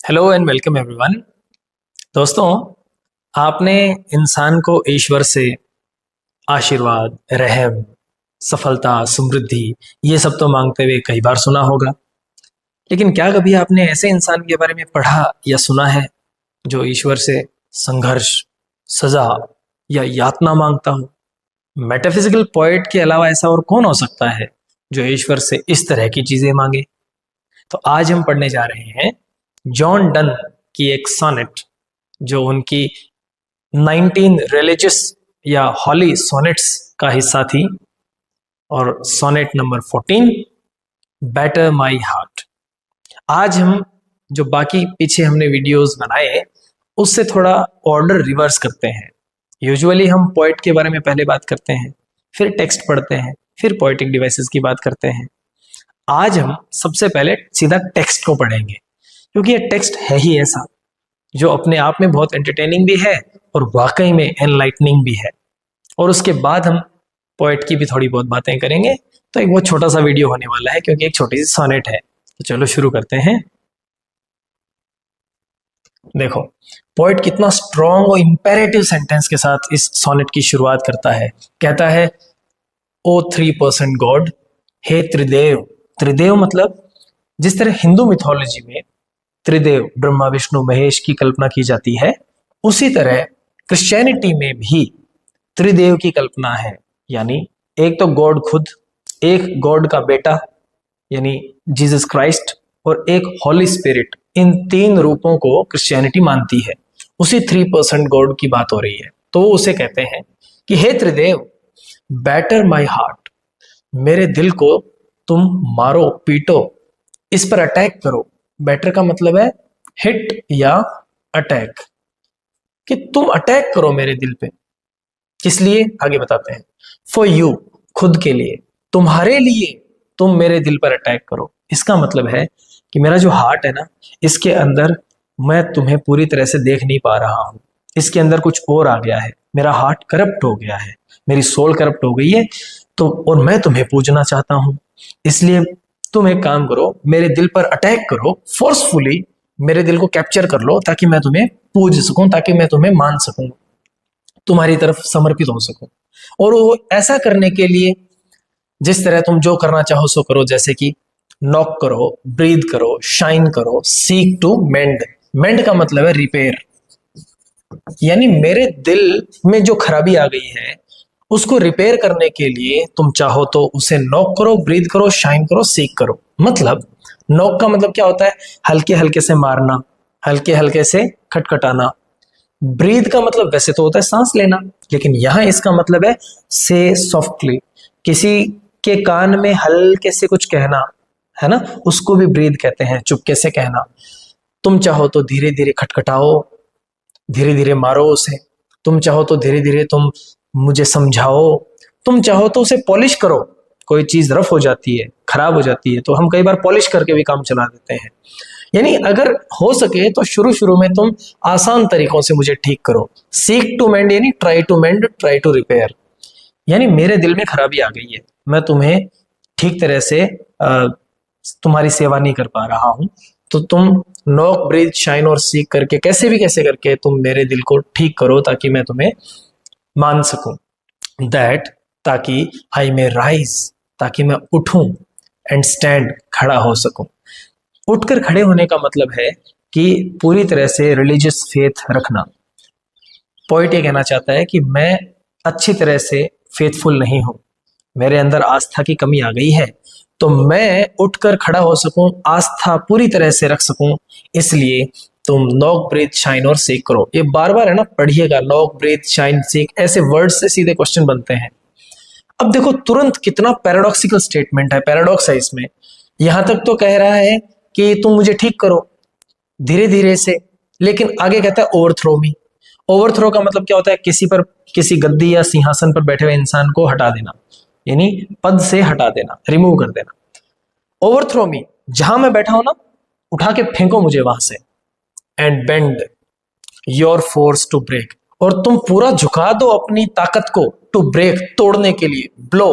Hello and welcome everyone. दोस्तों, आपने इंसान को ईश्वर से आशीर्वाद, रहम, सफलता, समृद्धि ये सब तो मांगते हुए कई बार सुना होगा। लेकिन क्या कभी आपने ऐसे इंसान के बारे में पढ़ा या सुना है जो ईश्वर से संघर्ष, सजा या यातना मांगता हो? मेटाफिजिकल पॉइंट के अलावा ऐसा और कौन हो सकता है जो ईश्वर से इस तरह की चीजें मांगे? तो आज हम पढ़ने जा रहे हैं जॉन डन की एक सोनेट जो उनकी 19 रिलीजियस या हॉली सोनेट्स का हिस्सा थी, और sonnet number 14 batter my heart. आज हम जो बाकी पीछे हमने वीडियोस बनाए उससे थोड़ा ऑर्डर रिवर्स करते हैं। यूजुअली हम पोएट के बारे में पहले बात करते हैं, फिर टेक्स्ट पढ़ते हैं, फिर पोएटिक डिवाइसेस की बात करते हैं। आज हम सबसे पहले सीधा टेक्स्ट को पढ़ेंगे, क्योंकि ये टेक्स्ट है ही ऐसा जो अपने आप में बहुत एंटरटेनिंग भी है और वाकई में एनलाइटनिंग भी है। और उसके बाद हम पोएट की भी थोड़ी बहुत बातें करेंगे। तो एक बहुत छोटा सा वीडियो होने वाला है क्योंकि एक छोटी सी सोनेट है। तो चलो शुरू करते हैं। देखो, पोएट कितना स्ट्रॉन्ग और इंपेरेटिव सेंटेंस के साथ इस सोनेट की शुरुआत करता है। कहता है, ओ 3% गॉड, हे त्रिदेव। त्रिदेव मतलब जिस तरह हिंदू मिथोलॉजी में त्रिदेव ब्रह्मा विष्णु महेश की कल्पना की जाती है, उसी तरह क्रिश्चियनिटी में भी त्रिदेव की कल्पना है। यानी एक तो गॉड खुद, एक गॉड का बेटा यानी जीसस क्राइस्ट, और एक होली स्पिरिट। इन तीन रूपों को क्रिश्चियनिटी मानती है। उसी 3% गॉड की बात हो रही है। तो वो उसे कहते हैं कि हे त्रिदेव, बैटर माई हार्ट, मेरे दिल को तुम मारो, पीटो, इस पर अटैक करो। बैटर का मतलब है हिट या अटैक, कि तुम अटैक करो मेरे दिल पे। किस लिए, आगे बताते हैं। फॉर यू, खुद के लिए, तुम्हारे लिए तुम मेरे दिल पर अटैक करो। इसका मतलब है कि मेरा जो हार्ट है ना, इसके अंदर मैं तुम्हें पूरी तरह से देख नहीं पा रहा हूं। इसके अंदर कुछ और आ गया है। मेरा हार्ट करप्ट हो गया है, मेरी सोल करप्ट हो गई है। तो और मैं तुम्हें पूजना चाहता हूं। इसलिए तुम एक काम करो, मेरे दिल पर अटैक करो, फोर्सफुली मेरे दिल को कैप्चर कर लो, ताकि मैं तुम्हें पूज सकूं, ताकि मैं तुम्हें मान सकूं, तुम्हारी तरफ समर्पित हो सकूं। और वो ऐसा करने के लिए जिस तरह तुम जो करना चाहो सो करो, जैसे कि नॉक करो, ब्रीद करो, शाइन करो, सीक टू मेंड। मेंड का मतलब है रिपेयर, यानी मेरे दिल में जो खराबी आ गई है उसको रिपेयर करने के लिए तुम चाहो तो उसे नॉक करो, ब्रीद करो, शाइन करो, सीक करो। मतलब नॉक का मतलब क्या होता है? हल्के हल्के से मारना, हल्के हल्के से खटखटाना। ब्रीद का मतलब वैसे तो होता है सांस लेना, लेकिन यहां इसका मतलब है से सॉफ्टली, किसी के कान में हल्के से कुछ कहना, है ना, उसको भी ब्रीद कहते हैं, चुपके से कहना। तुम चाहो तो धीरे धीरे खटखटाओ, धीरे धीरे मारो उसे। तुम चाहो तो धीरे धीरे तुम मुझे समझाओ। तुम चाहो तो उसे पॉलिश करो। कोई चीज रफ हो जाती है, खराब हो जाती है, तो हम कई बार पॉलिश करके भी काम चला देते हैं। यानी अगर हो सके तो शुरू शुरू में तुम आसान तरीकों से मुझे ठीक करो। सीक टू मेंड यानी try to mend, try to repair. यानी मेरे दिल में खराबी आ गई है, मैं तुम्हें ठीक तरह से तुम्हारी सेवा नहीं कर पा रहा हूं। तो तुम नॉक, ब्रीथ, शाइन और सीक करके कैसे करके तुम मेरे दिल को ठीक करो, ताकि मैं तुम्हें मान सकूं। दैट, ताकि आई मे राइज, ताकि मैं उठूं, एंड स्टैंड, खड़ा हो सकूं। उठकर खड़े होने का मतलब है कि पूरी तरह से रिलीजियस फेथ रखना। पोइट ये कहना चाहता है कि मैं अच्छी तरह से फेथफुल नहीं हूं, मेरे अंदर आस्था की कमी आ गई है, तो मैं उठकर खड़ा हो सकूं, आस्था पूरी तरह से रख सकूं। इसलिए तुम नॉक, ब्रीथ, शाइन और सीक करो। ये बार बार है ना, पढ़िएगा। नॉक, ब्रीथ, शाइन, सीक, ऐसे वर्ड से सीधे क्वेश्चन बनते हैं। अब देखो तुरंत कितना पैराडॉक्सिकल स्टेटमेंट है, पैराडॉक्स है इसमें। यहां तक तो कह रहा है कि तुम मुझे ठीक करो धीरे धीरे से, लेकिन आगे कहता है ओवरथ्रो मी। ओवरथ्रो का मतलब क्या होता है? किसी पर, किसी गद्दी या सिंहासन पर बैठे हुए इंसान को हटा देना, यानी पद से हटा देना, रिमूव कर देना। ओवरथ्रो मी, जहां मैं बैठा हूं ना, उठा के फेंको मुझे वहां से। And bend your force to break, और तुम पूरा झुका दो अपनी ताकत को, टू ब्रेक, तोड़ने के लिए। ब्लो,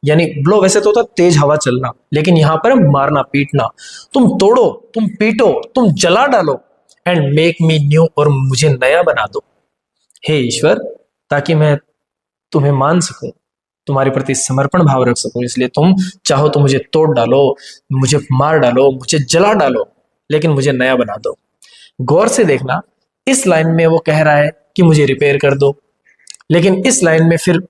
यानी ब्लो वैसे तो होता है तेज हवा चलना, लेकिन यहां पर मारना, पीटना। तुम तोड़ो, तुम पीटो, तुम जला डालो, एंड मेक मी न्यू, और मुझे नया बना दो हे ईश्वर, ताकि मैं तुम्हें मान सकूं, तुम्हारे प्रति समर्पण भाव रख सकूं। इसलिए तुम चाहो तो मुझे तोड़ डालो, मुझे मार डालो, मुझे जला डालो, लेकिन मुझे नया बना दो। गौर से देखना, इस लाइन में वो कह रहा है कि मुझे रिपेयर कर दो, लेकिन इस लाइन में फिर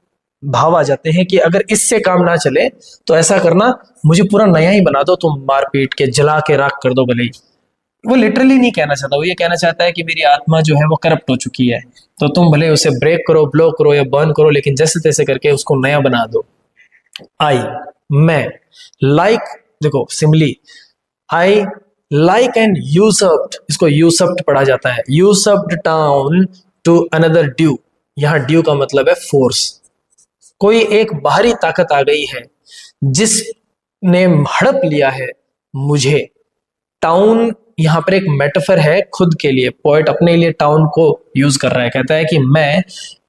भाव आ जाते हैं कि अगर इससे काम ना चले तो ऐसा करना, मुझे पूरा नया ही बना दो, तुम मार पीट के जला के राख कर दो भले ही। वो लिटरली नहीं कहना चाहता, वो ये कहना चाहता है कि मेरी आत्मा जो है वो करप्ट हो चुकी है, तो तुम भले उसे ब्रेक करो, ब्लो करो या बर्न करो, लेकिन जैसे तैसे करके उसको नया बना दो। आई, मैं, लाइक, देखो सिमिली, आई लाइक एंड यूसर्प्ड, इसको यूसर्प्ड पढ़ा जाता है, यूसर्प्ड टाउन टू अनदर ड्यू। यहां ड्यू का मतलब है फोर्स, कोई एक बाहरी ताकत आ गई है जिसने हड़प लिया है मुझे। टाउन यहां पर एक मेटाफर है खुद के लिए, पोएट अपने लिए टाउन को यूज कर रहा है, कहता है कि मैं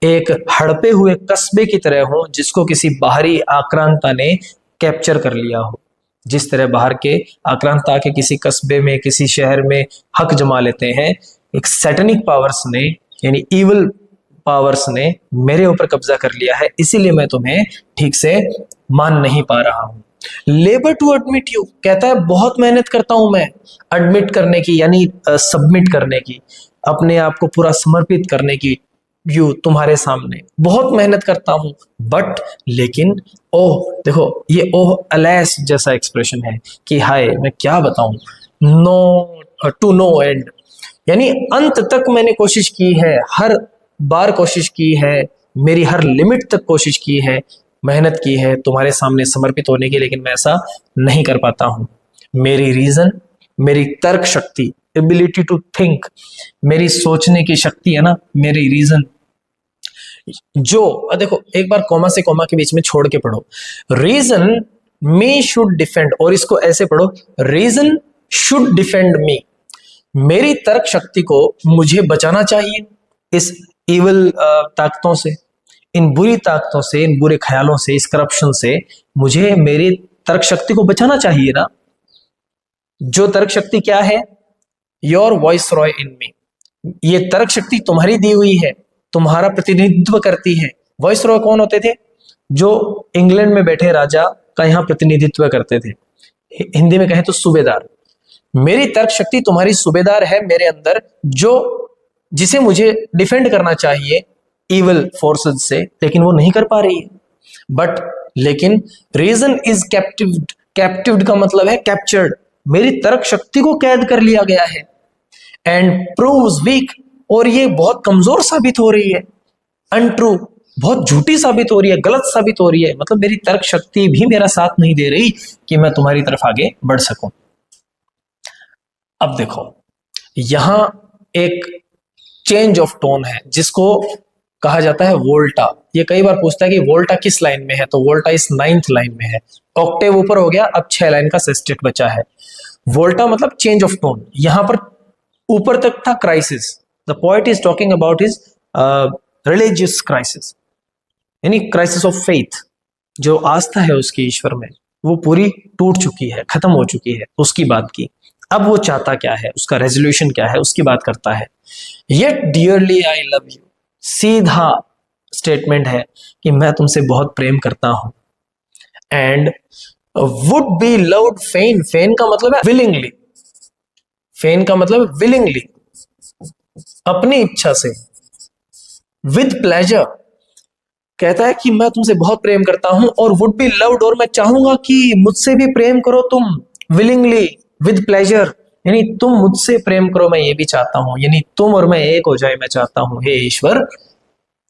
एक हड़पे हुए कस्बे की तरह हूं जिसको किसी बाहरी आक्रांता ने कैप्चर कर लिया हो। जिस तरह बाहर के आक्रांता के किसी कस्बे में, किसी शहर में हक जमा लेते हैं, एक सैटेनिक पावर्स ने, यानी इविल पावर्स ने मेरे ऊपर कब्जा कर लिया है, इसीलिए मैं तुम्हें ठीक से मान नहीं पा रहा हूं। लेबर टू एडमिट यू, कहता है बहुत मेहनत करता हूं मैं एडमिट करने की, यानी सबमिट करने की, अपने आप को पूरा समर्पित करने की, यू तुम्हारे सामने बहुत मेहनत करता हूं, बट लेकिन ओह, देखो ये ओह अलेस जैसा एक्सप्रेशन है कि हाय मैं क्या बताऊं, नो टू नो एंड, यानी अंत तक मैंने कोशिश की है, हर बार कोशिश की है, मेरी हर लिमिट तक कोशिश की है, मेहनत की है तुम्हारे सामने समर्पित होने की, लेकिन मैं ऐसा नहीं कर पाता हूं। मेरी रीजन, मेरी तर्क शक्ति, एबिलिटी टू थिंक, मेरी सोचने की शक्ति है ना, मेरी रीजन जो, देखो एक बार कॉमा से कॉमा के बीच में छोड़ के पढ़ो, रीजन मी शुड डिफेंड, और इसको ऐसे पढ़ो, रीजन शुड डिफेंड मी, मेरी तर्क शक्ति को मुझे बचाना चाहिए इस इविल ताकतों से, इन बुरी ताकतों से, इन बुरे ख्यालों से, इस करप्शन से मुझे मेरी तर्क शक्ति को बचाना चाहिए ना। जो तर्क शक्ति क्या है, योर वॉइस रॉय इन मी, ये तर्क शक्ति तुम्हारी दी हुई है, तुम्हारा प्रतिनिधित्व करती है। वॉइस रॉय कौन होते थे? जो इंग्लैंड में बैठे राजा का यहाँ प्रतिनिधित्व करते थे, हिंदी में कहें तो सूबेदार। मेरी तर्क शक्ति तुम्हारी सूबेदार है मेरे अंदर, जो जिसे मुझे डिफेंड करना चाहिए इविल फोर्सेस से, लेकिन वो नहीं कर पा रही है। बट लेकिन रीजन इज कैप्टिव्ड, कैप्टिव्ड का मतलब है कैप्चर्ड, मेरी तर्क शक्ति को कैद कर लिया गया है। एंड प्रूव्स वीक, और ये बहुत कमजोर साबित हो रही है। अनट्रू, बहुत झूठी साबित हो रही है, गलत साबित हो रही है, मतलब मेरी तर्क शक्ति भी मेरा साथ नहीं दे रही कि मैं तुम्हारी तरफ आगे बढ़ सकूं। अब देखो यहां एक चेंज ऑफ टोन है जिसको कहा जाता है वोल्टा। ये कई बार पूछता है कि वोल्टा किस लाइन में है, तो वोल्टा इस 9th लाइन में है। ऑक्टेव ऊपर हो गया, अब 6 लाइन का सेस्टेट बचा है। वोल्टा मतलब चेंज ऑफ टोन। यहां पर ऊपर तक था crisis, the poet is talking about his religious crisis, यानी क्राइसिस ऑफ फेथ, जो आस्था है उसकी ईश्वर में वो पूरी टूट चुकी है, खत्म हो चुकी है, उसकी बात की। अब वो चाहता क्या है, उसका रेजोल्यूशन क्या है, उसकी बात करता है। Yet dearly I love you, सीधा स्टेटमेंट है कि मैं तुमसे बहुत प्रेम करता हूं। एंड वुड बी लव्ड फेन, फेन का मतलब है विलिंगली, फेन का मतलब विलिंगली, अपनी इच्छा से। विद प्लेजर, कहता है कि मैं तुमसे बहुत प्रेम करता हूं, और वुड बी लव्ड, और मैं चाहूंगा कि मुझसे भी प्रेम करो तुम, विलिंगली, विद प्लेजर, यानी तुम मुझसे प्रेम करो, मैं ये भी चाहता हूं, यानी तुम और मैं एक हो जाए, मैं चाहता हूं। हे ईश्वर,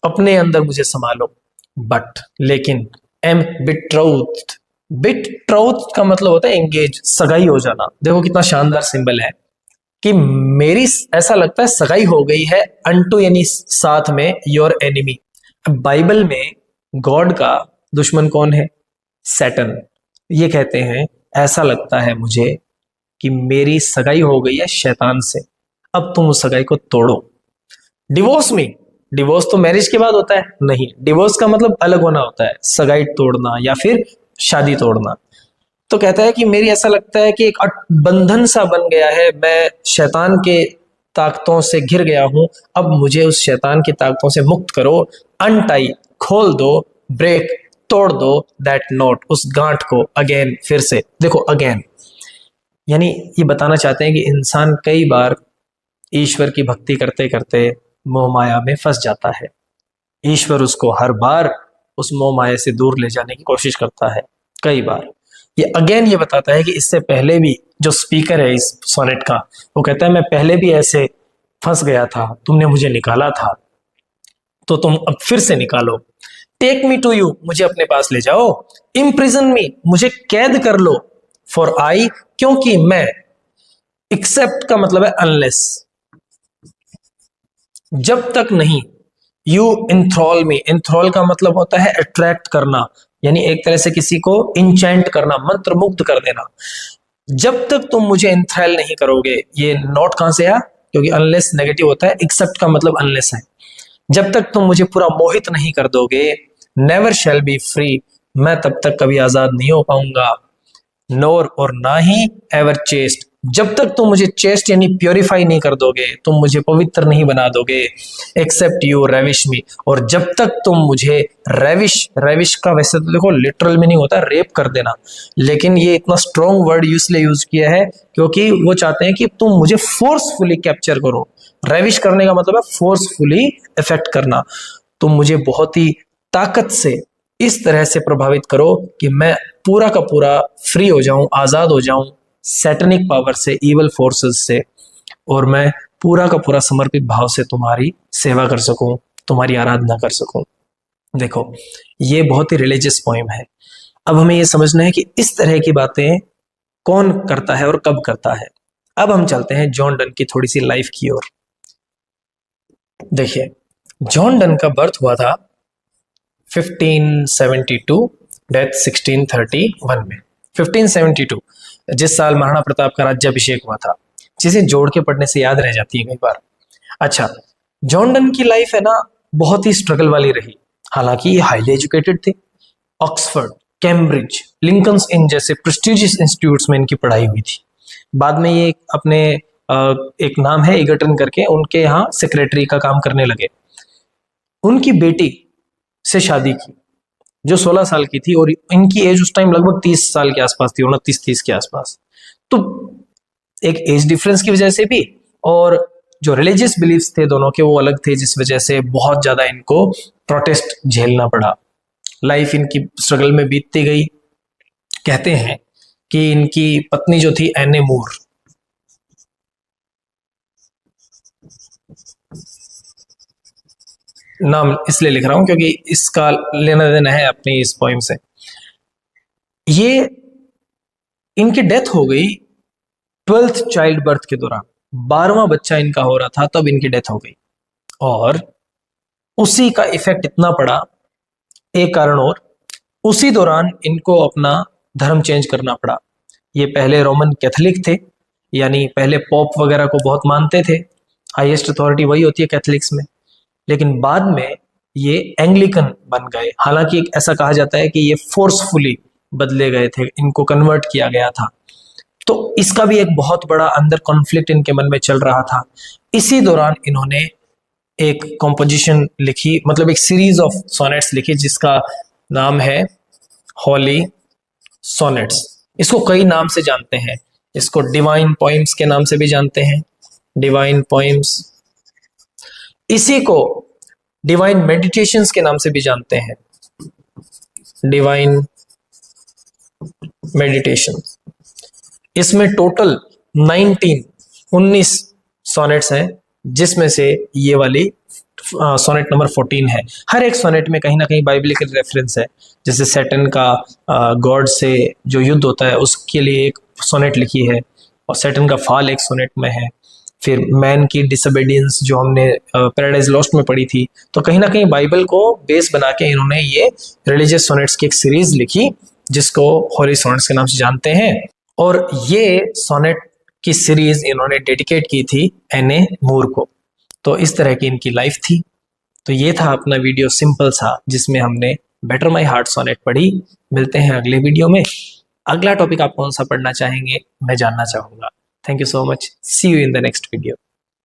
अपने अंदर मुझे संभालो। बट लेकिन एम बिट्राउथ्ड, बिट्राउथ्ड का मतलब होता है एंगेज, सगाई हो जाना। देखो कितना शानदार सिंबल है कि मेरी, ऐसा लगता है सगाई हो गई है, अनटू यानी साथ में, योर एनिमी। बाइबल में गॉड का दुश्मन कौन है? सैटन। ये कहते हैं ऐसा लगता है मुझे कि मेरी सगाई हो गई है शैतान से, अब तुम उस सगाई को तोड़ो। डिवोर्स में, डिवोर्स तो मैरिज के बाद होता है, नहीं, डिवोर्स का मतलब अलग होना होता है, सगाई तोड़ना या फिर शादी तोड़ना। तो कहता है कि मेरी ऐसा लगता है कि एक बंधन सा बन गया है, मैं शैतान के ताकतों से घिर गया हूं, अब मुझे उस शैतान की ताकतों से मुक्त करो। अनटाई, खोल दो, ब्रेक, तोड़ दो दैट नॉट, उस गांठ को, अगेन, फिर से। देखो अगेन, यानी ये बताना चाहते हैं कि इंसान कई बार ईश्वर की भक्ति करते करते मोह माया में फंस जाता है। ईश्वर उसको हर बार उस मोह माया से दूर ले जाने की कोशिश करता है, कई बार। ये अगेन ये बताता है कि इससे पहले भी जो स्पीकर है इस सोनेट का, वो कहता है मैं पहले भी ऐसे फंस गया था, तुमने मुझे निकाला था, तो तुम अब फिर से निकालो। टेक मी टू यू, मुझे अपने पास ले जाओ। इम्प्रिजन मी, मुझे कैद कर लो। फॉर आई, क्योंकि मैं। एक्सेप्ट का मतलब है अनलेस, जब तक नहीं। यू इंथ्रॉल मी, इंथ्रॉल का मतलब होता है अट्रैक्ट करना, यानी एक तरह से किसी को इंचेंट करना, मंत्र मुग्ध कर देना। जब तक तुम मुझे इंथ्रैल नहीं करोगे, ये नॉट कहां से आया, क्योंकि अनलेस नेगेटिव होता है, एक्सेप्ट का मतलब अनलेस है। जब तक तुम मुझे पूरा मोहित नहीं कर दोगे, नेवर शैल बी फ्री, मैं तब तक कभी आजाद नहीं हो पाऊंगा। नोर, और ना ही, एवर चेस्ट, जब तक तुम मुझे चेस्ट यानी प्योरीफाई नहीं कर दोगे, तुम मुझे पवित्र नहीं बना दोगे। एक्सेप्ट यू रेविश मी, और जब तक तुम मुझे रेविश, रेविश का वैसे तो देखो लिटरल में नहीं होता रेप कर देना, लेकिन ये इतना स्ट्रॉन्ग वर्ड इसलिए यूज किया है क्योंकि वो चाहते हैं कि तुम मुझे फोर्सफुली कैप्चर करो। रेविश करने का मतलब है फोर्सफुली इफेक्ट करना। तुम मुझे बहुत ही ताकत से इस तरह से प्रभावित करो कि मैं पूरा का पूरा फ्री हो जाऊं, आजाद हो जाऊं सैटनिक पावर से, इवल फोर्सेस से, और मैं पूरा का पूरा समर्पित भाव से तुम्हारी सेवा कर सकूं, तुम्हारी आराधना कर सकूं। देखो ये बहुत ही रिलीजियस पोएम है। अब हमें ये समझना है कि इस तरह की बातें कौन करता है और कब करता है। अब हम चलते हैं जॉन डन की थोड़ी सी लाइफ की ओर। देखिए, जॉन डन का बर्थ हुआ था 1572, डेथ 1631 में। 1572 जिस साल महाराणा प्रताप का राज्याभिषेक हुआ था। चीजें जोड़ के पढ़ने से याद रह जाती है कई बार। अच्छा, जॉन डन की लाइफ है ना बहुत ही स्ट्रगल वाली रही। हालांकि ये हाईली एजुकेटेड थे, ऑक्सफोर्ड, कैम्ब्रिज, लिंकन्स इन जैसे प्रेस्टिजियस इंस्टीट्यूट्स में इनकी पढ़ाई हुई थी। बाद में ये अपने एक नाम है एगर्टन करके, उनके यहाँ सेक्रेटरी का काम करने लगे। उनकी बेटी से शादी की जो 16 साल की थी, और इनकी एज उस टाइम लगभग 30 साल के आसपास थी, 29-30 के आसपास। तो एक एज डिफरेंस की वजह से भी, और जो रिलीजियस बिलीफ्स थे दोनों के वो अलग थे, जिस वजह से बहुत ज्यादा इनको प्रोटेस्ट झेलना पड़ा। लाइफ इनकी स्ट्रगल में बीतती गई। कहते हैं कि इनकी पत्नी जो थी एने मूर, नाम इसलिए लिख रहा हूं क्योंकि इसका लेना देना है अपनी इस पोइम से। ये इनकी डेथ हो गई 12th चाइल्ड बर्थ के दौरान, 12वां बच्चा इनका हो रहा था तब इनकी डेथ हो गई। और उसी का इफेक्ट इतना पड़ा, एक कारण और, उसी दौरान इनको अपना धर्म चेंज करना पड़ा। ये पहले रोमन कैथोलिक थे, यानी पहले पॉप वगैरह को बहुत मानते थे, हाईएस्ट अथॉरिटी वही होती है कैथोलिक्स में। लेकिन बाद में ये एंग्लिकन बन गए। हालांकि ऐसा कहा जाता है कि ये फोर्सफुली बदले गए थे, इनको कन्वर्ट किया गया था। तो इसका भी एक बहुत बड़ा अंदर कॉन्फ्लिक्ट इनके मन में चल रहा था। इसी दौरान इन्होंने एक कॉम्पोजिशन लिखी, मतलब एक सीरीज ऑफ सोनेट्स लिखी जिसका नाम है होली सोनेट्स। इसको कई नाम से जानते हैं, इसको डिवाइन पोइम्स के नाम से भी जानते हैं, डिवाइन पोइम्स। इसी को डिवाइन मेडिटेशंस के नाम से भी जानते हैं, डिवाइन मेडिटेशन। इसमें टोटल 19 सोनेट्स हैं, जिसमें से ये वाली सोनेट नंबर 14 है। हर एक सोनेट में कहीं ना कहीं बाइबलिकल रेफरेंस है। जैसे सैटन का गॉड से जो युद्ध होता है उसके लिए एक सोनेट लिखी है, और सैटन का फॉल एक सोनेट में है। फिर मैन की डिसोबीडियंस जो हमने पैराडाइज लॉस्ट में पढ़ी थी। तो कहीं ना कहीं बाइबल को बेस बना के इन्होंने ये रिलीजियस सोनेट्स की एक सीरीज लिखी जिसको होली सोनेट्स के नाम से जानते हैं। और ये सोनेट की सीरीज इन्होंने डेडिकेट की थी एने मूर को। तो इस तरह की इनकी लाइफ थी। तो ये था अपना वीडियो सिंपल सा, जिसमें हमने बेटर माई हार्ट सोनेट पढ़ी। मिलते हैं अगले वीडियो में। अगला टॉपिक आप कौन सा पढ़ना चाहेंगे मैं जानना चाहूंगा। Thank you so much. See you in the next video.